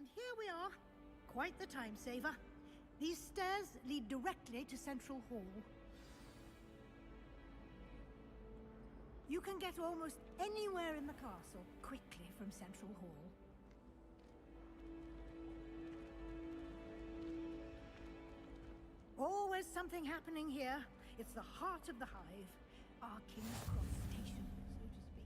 And here we are. Quite the time saver. These stairs lead directly to Central Hall. You can get almost anywhere in the castle quickly from Central Hall. Always something happening here. It's the heart of the hive. Our King's Cross station, so to speak.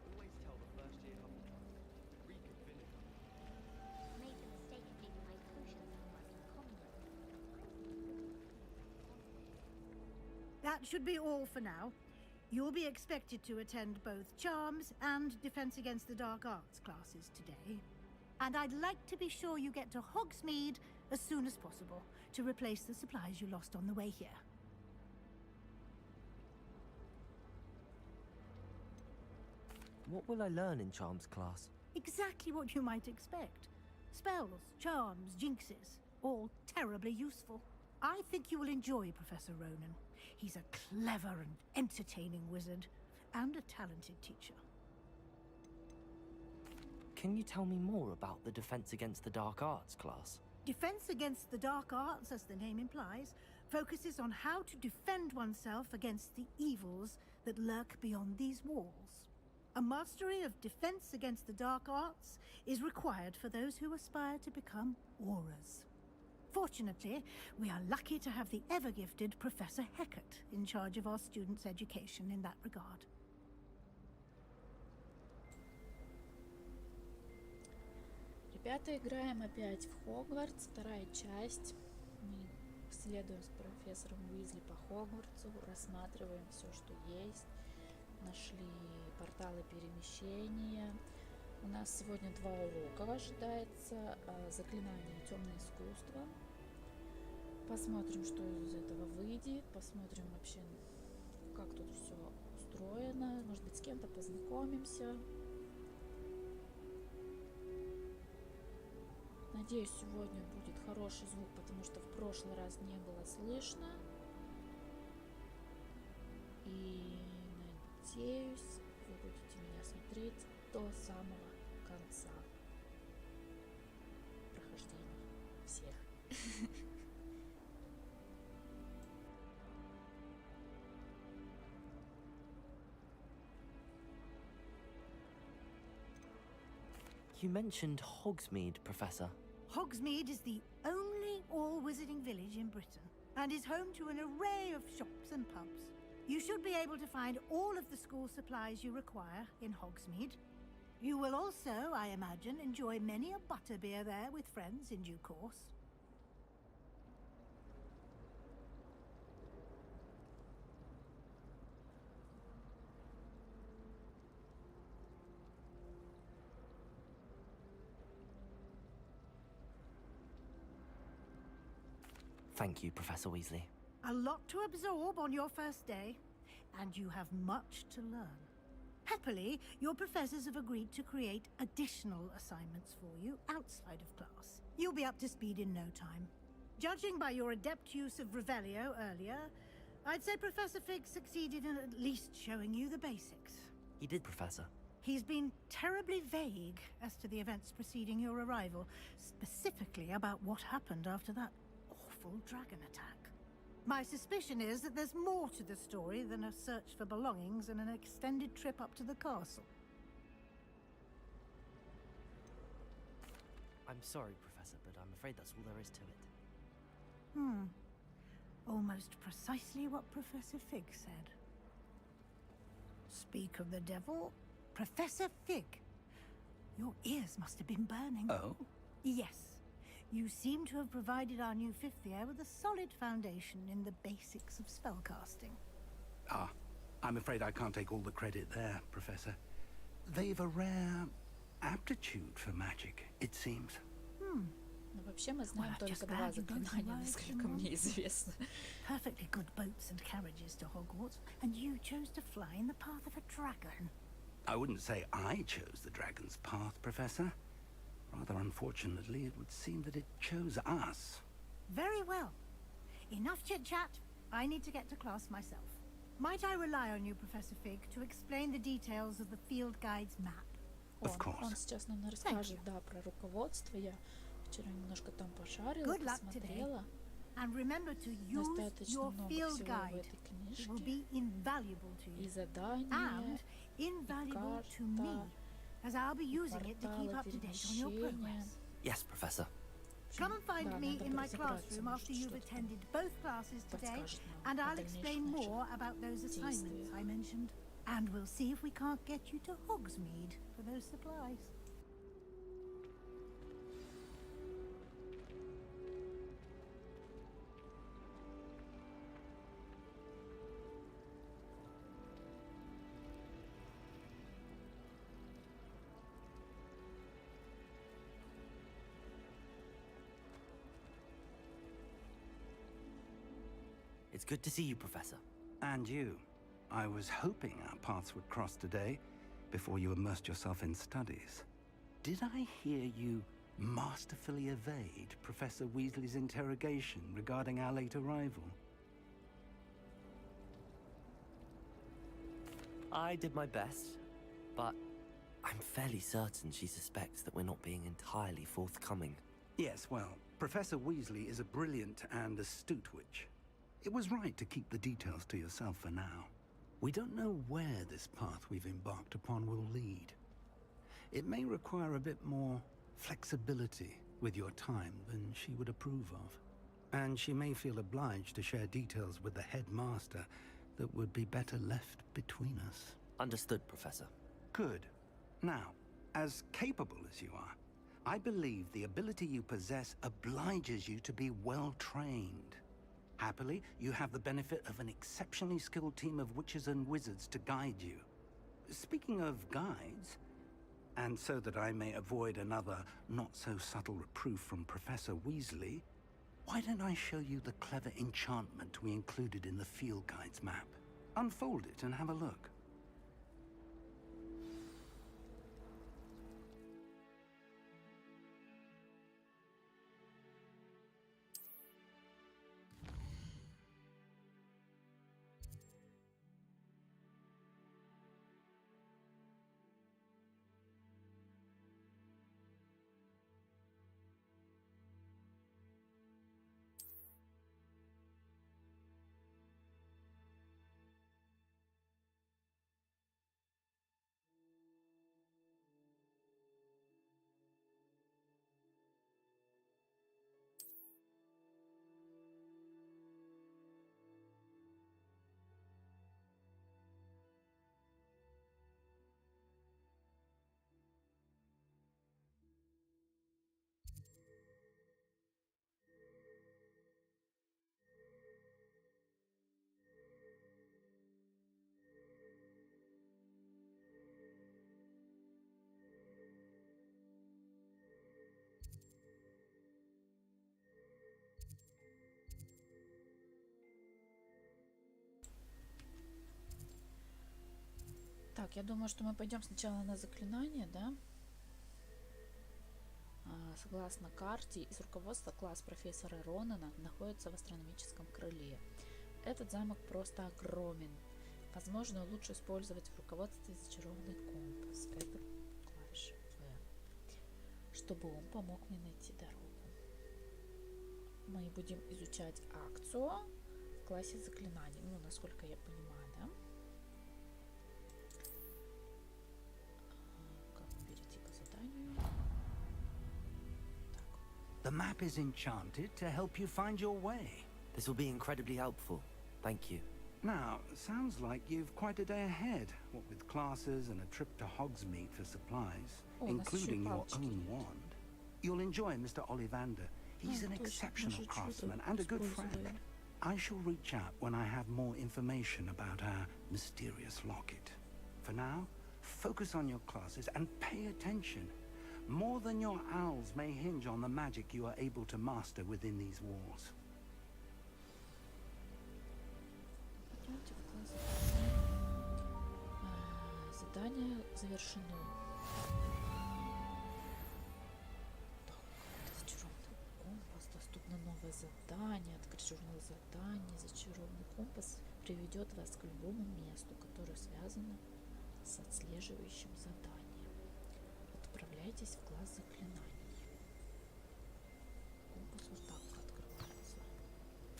Always tell the first year Hufflepuff. Reconfigure. Made the mistake of leaving my potions somewhere in common room. That should be all for now. You'll be expected to attend both Charms and Defense Against the Dark Arts classes today. And I'd like to be sure you get to Hogsmeade as soon as possible to replace the supplies you lost on the way here. What will I learn in Charms class? Exactly what you might expect. Spells, charms, jinxes, all terribly useful. I think you will enjoy Professor Ronan. He's a clever and entertaining wizard, and a talented teacher. Can you tell me more about the Defense Against the Dark Arts class? Defense Against the Dark Arts, as the name implies, focuses on how to defend oneself against the evils that lurk beyond these walls. A mastery of Defense Against the Dark Arts is required for those who aspire to become auras. Fortunately, we are lucky to have the ever-gifted Professor Hecat in charge of our students' education in that regard. Ребята, играем опять в Хогвартс, вторая часть. Мы следуем с профессором Уизли по Хогвартсу, рассматриваем все, что есть. Нашли порталы перемещения. У нас сегодня 2 урока ожидается. Заклинание и темное искусство. Посмотрим, что из этого выйдет. Посмотрим вообще, как тут все устроено. Может быть, с кем-то познакомимся. Надеюсь, сегодня будет хороший звук, потому что в прошлый раз не было слышно. И надеюсь, вы будете меня смотреть до самого конца прохождения всех. You mentioned Hogsmeade, Professor. Hogsmeade is the only all-wizarding village in Britain and is home to an array of shops and pubs. You should be able to find all of the school supplies you require in Hogsmeade. You will also, I imagine, enjoy many a butterbeer there with friends in due course. Thank you, Professor Weasley. A lot to absorb on your first day, and you have much to learn. Happily, your professors have agreed to create additional assignments for you outside of class. You'll be up to speed in no time. Judging by your adept use of Revelio earlier, I'd say Professor Fig succeeded in at least showing you the basics. He did, Professor. He's been terribly vague as to the events preceding your arrival, specifically about what happened after that awful dragon attack. My suspicion is that there's more to the story than a search for belongings and an extended trip up to the castle. I'm sorry, Professor, but I'm afraid that's all there is to it. Almost precisely what Professor Fig said. Speak of the devil, Professor Fig. Your ears must have been burning. Oh? Yes. You seem to have provided our new fifth year with a solid foundation in the basics of spellcasting. Ah, I'm afraid I can't take all the credit there, Professor. They've a rare aptitude for magic, it seems. Но вообще мы знаем Well, I'm только just два glad you don't заклинания, know насколько anymore. мне известно. Perfectly good boats and carriages to Hogwarts, and you chose to fly in the path of a dragon. I wouldn't say I chose the dragon's path, Professor. Rather unfortunately, it would seem that it chose us. Very well. Enough chit-chat. I need to get to class myself. Might I rely on you, Professor Fig, to explain the details of the field guide's map? Of course. Он сейчас нам расскажет, да, про руководство. Я вчера немножко там пошарила, Good luck посмотрела. And remember to use Достаточно your много field всего в guide. этой It will книжке. be invaluable to И you. задания, And invaluable to me, as I'll be using it to keep порталы up to date on your перемещения. progress. Yes, Professor. Come and find Да, me надо in my разобраться, classroom может, after you've что-то там attended both classes today, подскажет нам and о I'll дальнейших explain наших more about those assignments действиях. I mentioned. And we'll see if we can't get you to Hogsmeade for those supplies. It's good to see you, Professor. And you. I was hoping our paths would cross today, before you immersed yourself in studies. Did I hear you masterfully evade Professor Weasley's interrogation regarding our late arrival? I did my best, but I'm fairly certain she suspects that we're not being entirely forthcoming. Yes, well, Professor Weasley is a brilliant and astute witch. It was right to keep the details to yourself for now. We don't know where this path we've embarked upon will lead. It may require a bit more flexibility with your time than she would approve of. And she may feel obliged to share details with the headmaster that would be better left between us. Understood, Professor. Good. Now, as capable as you are, I believe the ability you possess obliges you to be well trained. Happily, you have the benefit of an exceptionally skilled team of witches and wizards to guide you. Speaking of guides, and so that I may avoid another not-so-subtle reproof from Professor Weasley, why don't I show you the clever enchantment we included in the field guide's map? Unfold it and have a look. Так, я думаю, что мы пойдем сначала на заклинание, да? Согласно карте, из руководства класс профессора Ронана находится в астрономическом крыле. Этот замок просто огромен. Возможно, лучше использовать в руководстве зачарованный компас. Это клавиша В, чтобы он помог мне найти дорогу. Мы будем изучать акцию в классе заклинаний. Ну, насколько я понимаю, да? Как перейти по заданию? The map is enchanted to help you find your way. This will be incredibly helpful. Thank you. Now, sounds like you've quite a day ahead, what with classes and a trip to Hogsmeade for supplies, Oh, that's including your super own wand. You'll enjoy Mr. Ollivander. He's an точно, exceptional может, craftsman что-то and a good friend. использовали. I shall reach out when I have more information about our mysterious locket. For now, focus on your classes and pay attention. More than your owls may hinge on the magic you are able to master within these walls. Пойдемте в класс. Задание завершено. Так, зачарованный компас. Доступно новое задание. Открыть журнал заданий. Зачарованный компас приведет вас к любому месту, которое связано с отслеживающим заданием. Отправляйтесь в класс заклинаний. Компас вот так открывается.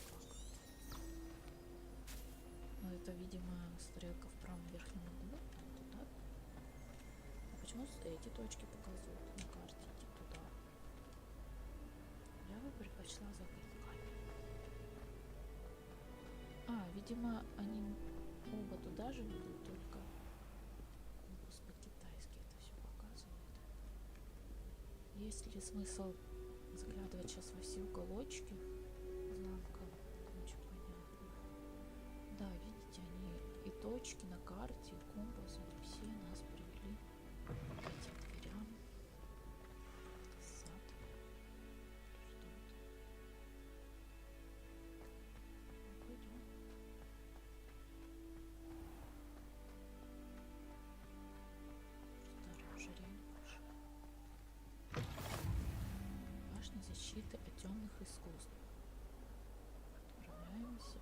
Как это? Ну, это, видимо, стрелка в правом верхнем углу. Туда. А почему эти точки показывают на карте? Идти туда. Я бы предпочла закрыть камень. Видимо, они оба туда же ведут, только компас по-китайски это все показывает. Есть ли смысл заглядывать сейчас во все уголочки замка? Не очень понятно. Да, видите, они и точки на карте, и компас, они все нас привели к этим дверям. Сад. Что это? Пойдем. Что-то оранжерея больше. Башня защиты от темных искусств. Отправляемся.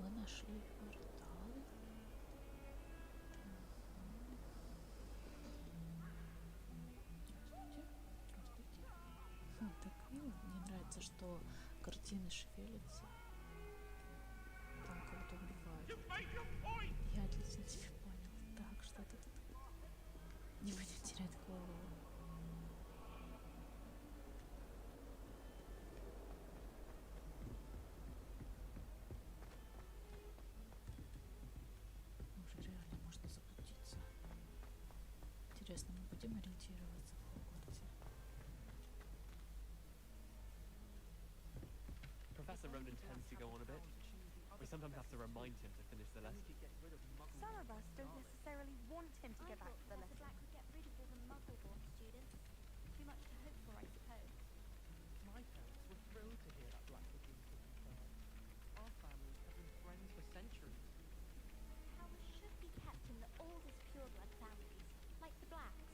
Мы нашли порталы. Здравствуйте. Так мило. Мне нравится, что картины шевелятся. Там кого-то убивают. Я отлично тебя понял. Так, что тут? Не будем терять голову. Уже реально можно заблудиться. Интересно, мы будем ориентироваться в Хогвартсе? Professor Ronan tends to go on a bit. We sometimes have to remind him to finish the lesson. Some of us don't necessarily want him to get back to the lesson. Black would get rid of all the muggle-born students. Too much to hope for, I suppose. My parents were thrilled to hear that Black was being confirmed. Our families have been friends for centuries. Powers should be kept in the oldest pureblood families, like the Blacks.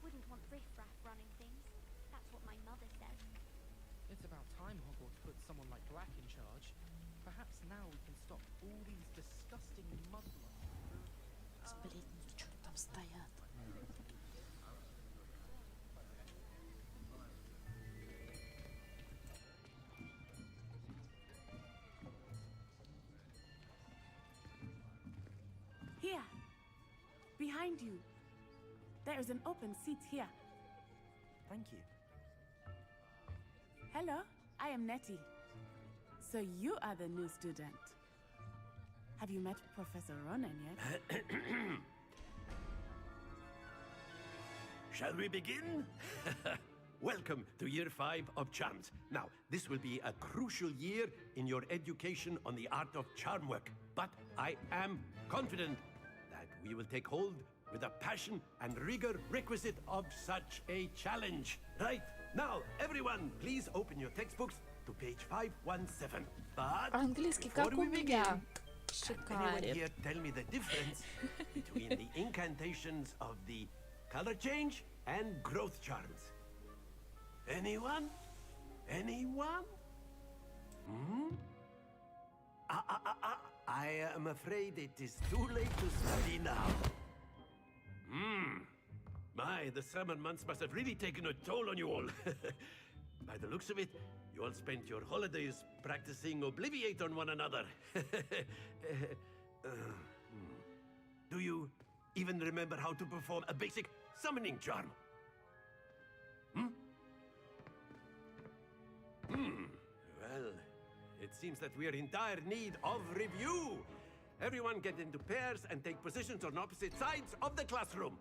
Wouldn't want riffraff running things. That's what my mother says. It's about time Hogwarts put someone like Black in charge. Perhaps now we can stop all these disgusting mudbloods. Сплетники что там стоят? Here, behind you. There is an open seat here. Thank you. Hello, I am Nettie. So you are the new student. Have you met Professor Ronan yet? Shall we begin? Welcome to Year 5 of Charms. Now, this will be a crucial year in your education on the art of charm work. But I am confident that we will take hold with the passion and rigor requisite of such a challenge. Right, now, everyone, please open your textbooks to page 517. But Английский before как у we begin, меня. can anyone Шикарен. here tell me the difference between the incantations of the color change and growth charms? Anyone? Anyone? I am afraid it is too late to study now. My, the summer months must have really taken a toll on you all. By the looks of it, you all spent your holidays practicing Obliviate on one another. Do you even remember how to perform a basic summoning charm? Well, it seems that we are in dire need of review. Everyone get into pairs and take positions on opposite sides of the classroom.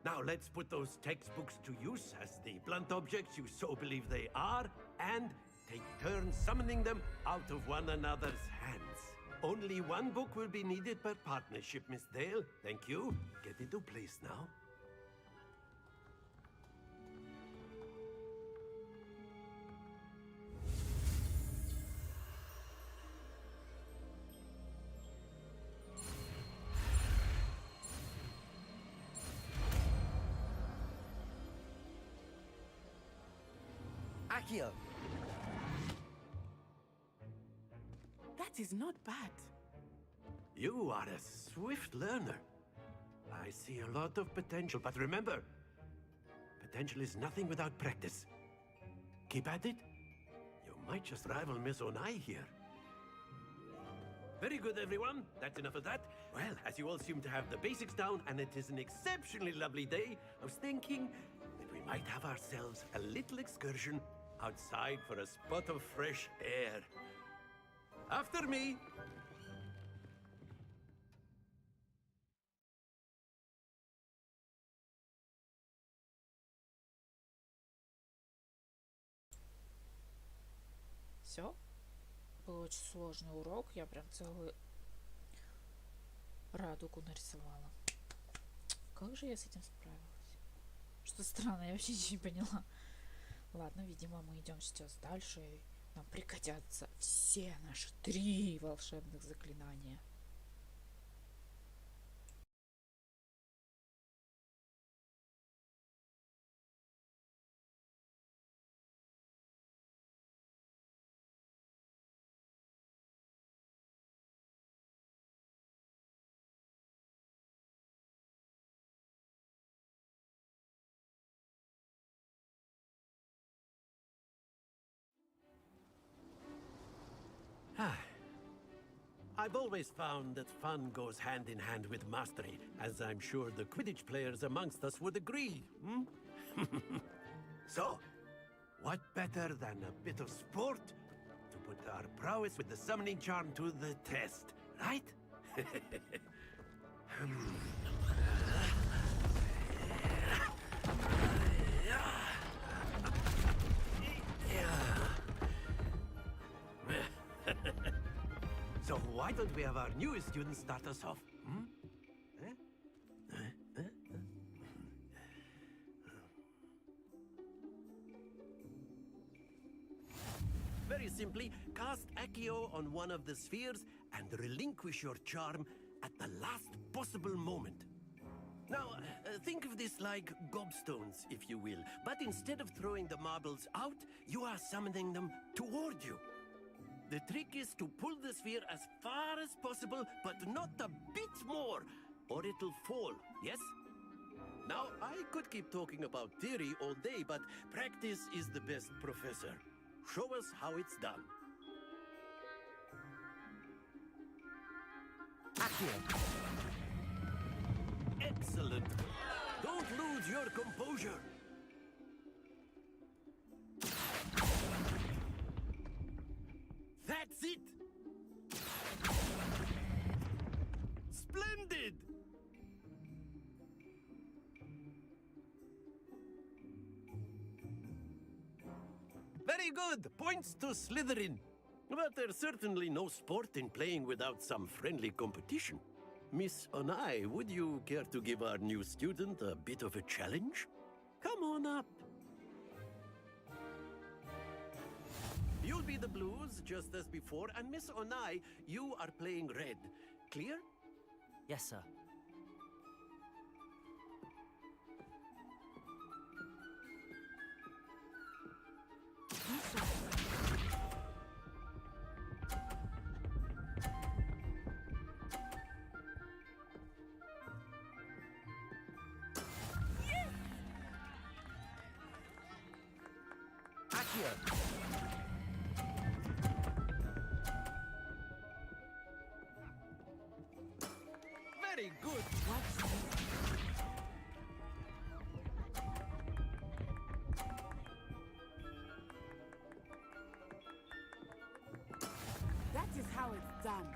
Now let's put those textbooks to use as the blunt objects you so believe they are. and take turns summoning them out of one another's hands. Only one book will be needed per partnership, Miss Dale. Thank you. Get into place now. Accio! That is not bad. You are a swift learner. I see a lot of potential, but remember, potential is nothing without practice. Keep at it. You might just rival Miss Onai here. Very good, everyone. That's enough of that. Well, as you all seem to have the basics down, and it is an exceptionally lovely day, I was thinking that we might have ourselves a little excursion outside for a spot of fresh air. After me! Все. Был очень сложный урок. Я прям целую радугу нарисовала. Как же я с этим справилась? Что странно, я вообще ничего не поняла. Ладно, видимо, мы идем сейчас дальше. И нам пригодятся все наши 3 волшебных заклинания. I've always found that fun goes hand in hand with mastery, as I'm sure the Quidditch players amongst us would agree. So, what better than a bit of sport to put our prowess with the summoning charm to the test, right? So why don't we have our newest student start us off? Very simply, cast Accio on one of the spheres and relinquish your charm at the last possible moment. Now, think of this like gobstones, if you will, but instead of throwing the marbles out, you are summoning them toward you. The trick is to pull the sphere as far as possible, but not a bit more, or it'll fall, yes? Now, I could keep talking about theory all day, but practice is the best professor. Show us how it's done. Accio! Excellent. Don't lose your composure. That's it! Splendid! Very good! Points to Slytherin. But there's certainly no sport in playing without some friendly competition. Miss Onai, would you care to give our new student a bit of a challenge? Come on up. You'll be the blues, just as before, and Miss Onai, you are playing red. Clear? Yes, sir. Accio! Very good. That is how it's done.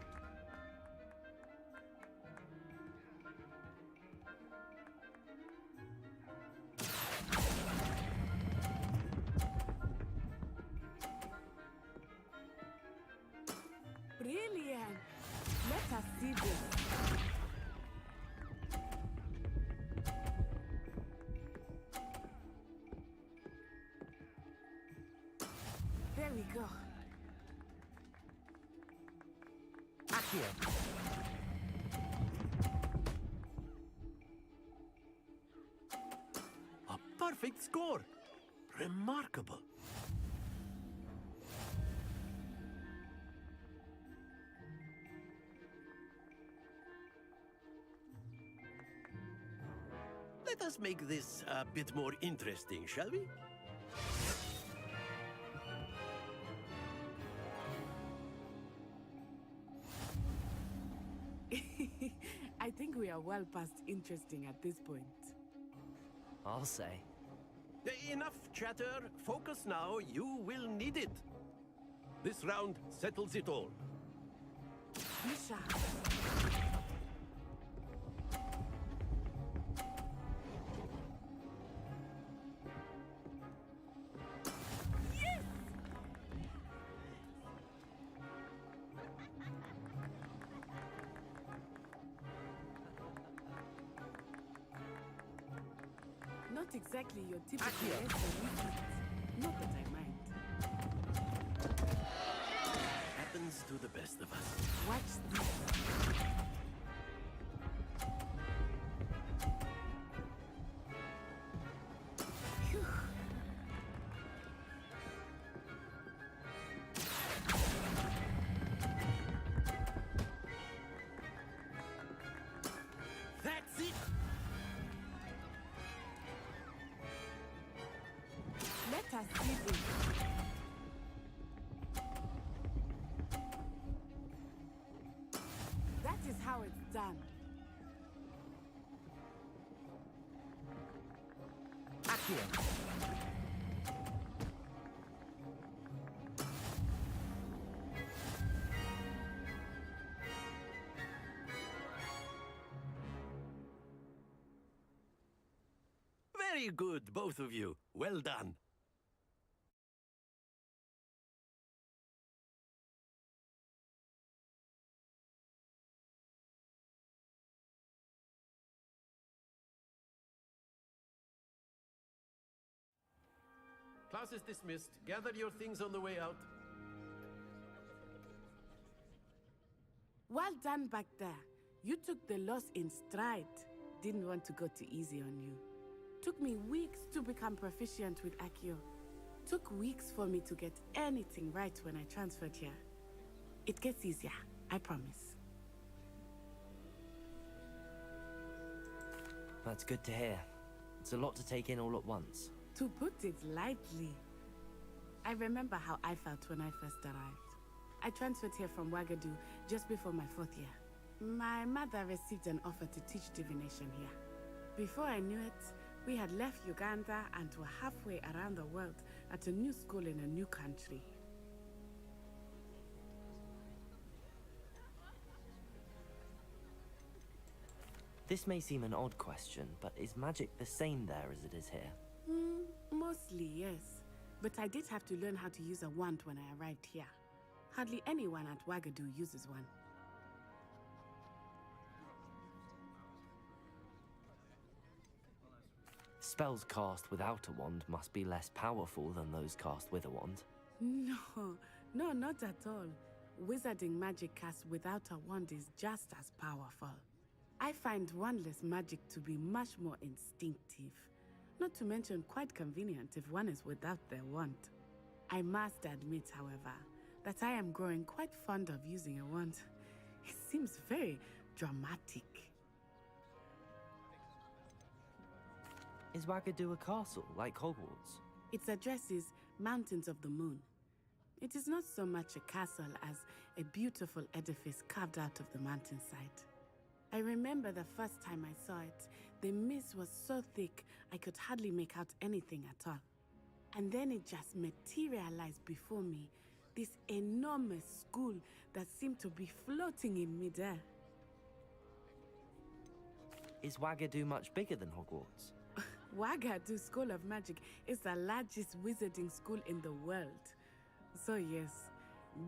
Brilliant! Let us see this. There we go. Accio. A perfect score. Remarkable. Let us make this a bit more interesting, shall we? I think we are well past interesting at this point. I'll say. Enough chatter. Focus now. You will need it. This round settles it all. Misha. Not exactly your typical lesson. Not that I mind. Happens to the best of us. Watch this. Phew. That's it. Let us see this. That is how it's done. Accio. Very good, both of you. Well done. Class is dismissed. Gather your things on the way out. Well done back there. You took the loss in stride. Didn't want to go too easy on you. Took me weeks to become proficient with Accio. Took weeks for me to get anything right when I transferred here. It gets easier, I promise. That's good to hear. It's a lot to take in all at once. To put it lightly, I remember how I felt when I first arrived. I transferred here from Ouagadougou just before my 4th year. My mother received an offer to teach divination here. Before I knew it, we had left Uganda and were halfway around the world at a new school in a new country. This may seem an odd question, but is magic the same there as it is here? Mostly, yes. But I did have to learn how to use a wand when I arrived here. Hardly anyone at Ouagadougou uses one. Spells cast without a wand must be less powerful than those cast with a wand. No, not at all. Wizarding magic cast without a wand is just as powerful. I find wandless magic to be much more instinctive. Not to mention quite convenient if one is without their wand. I must admit, however, that I am growing quite fond of using a wand. It seems very dramatic. Is Ouagadougou a castle, like Hogwarts? Its address is Mountains of the Moon. It is not so much a castle as a beautiful edifice carved out of the mountainside. I remember the first time I saw it, the mist was so thick I could hardly make out anything at all. And then it just materialized before me, this enormous school that seemed to be floating in midair. Is Ouagadougou much bigger than Hogwarts? Ouagadougou School of Magic is the largest wizarding school in the world. So yes,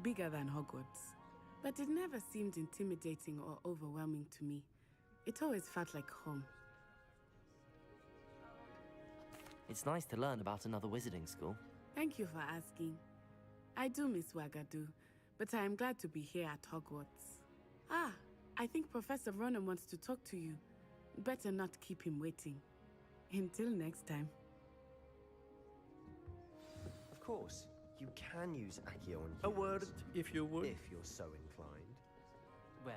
bigger than Hogwarts. But it never seemed intimidating or overwhelming to me. It always felt like home. It's nice to learn about another wizarding school. Thank you for asking. I do miss Wagadu, but I am glad to be here at Hogwarts. Ah, I think Professor Ronan wants to talk to you. Better not keep him waiting. Until next time. Of course, you can use Accio on humans. A word, if you would. If you're so inclined. Well,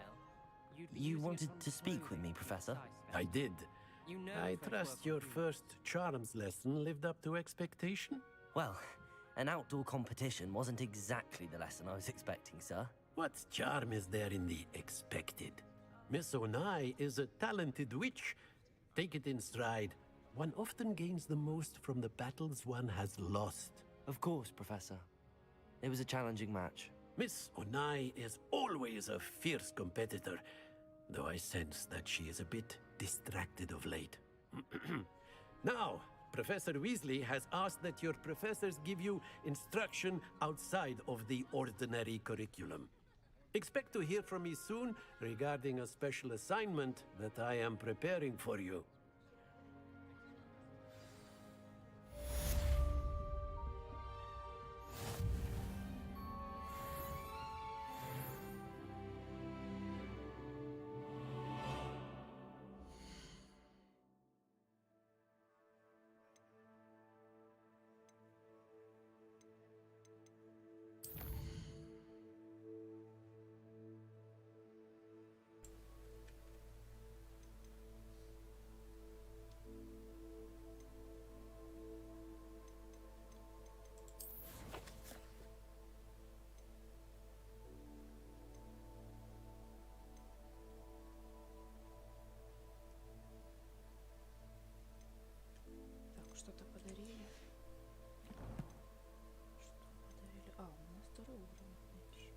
you'd be You using it wanted on to speak with me, clothing Professor? I did. You know I fresh trust work your will do. first charms lesson lived up to expectation? Well, an outdoor competition wasn't exactly the lesson I was expecting, sir. What charm is there in the expected? Miss Onai is a talented witch. Take it in stride. One often gains the most from the battles one has lost. Of course, Professor. It was a challenging match. Miss Onai is always a fierce competitor, though I sense that she is a bit distracted of late. Now, Professor Weasley has asked that your professors give you instruction outside of the ordinary curriculum. Expect to hear from me soon regarding a special assignment that I am preparing for you. Так, что-то подарили. Что подарили? А, у нас второй уровень, значит.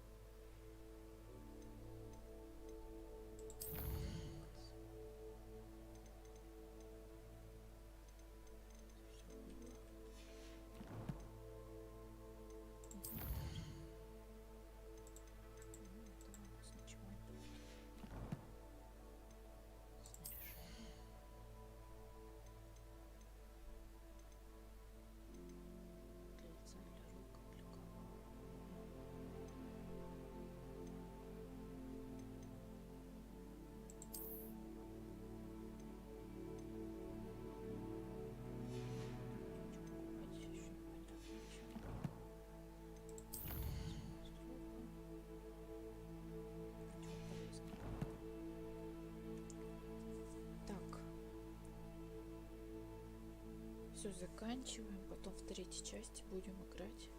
Все, заканчиваем. Потом в третьей части будем играть.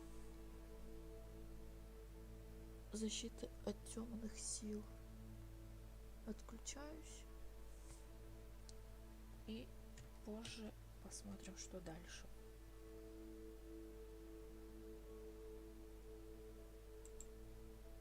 Защита от темных сил. Отключаюсь. И позже посмотрим, что дальше.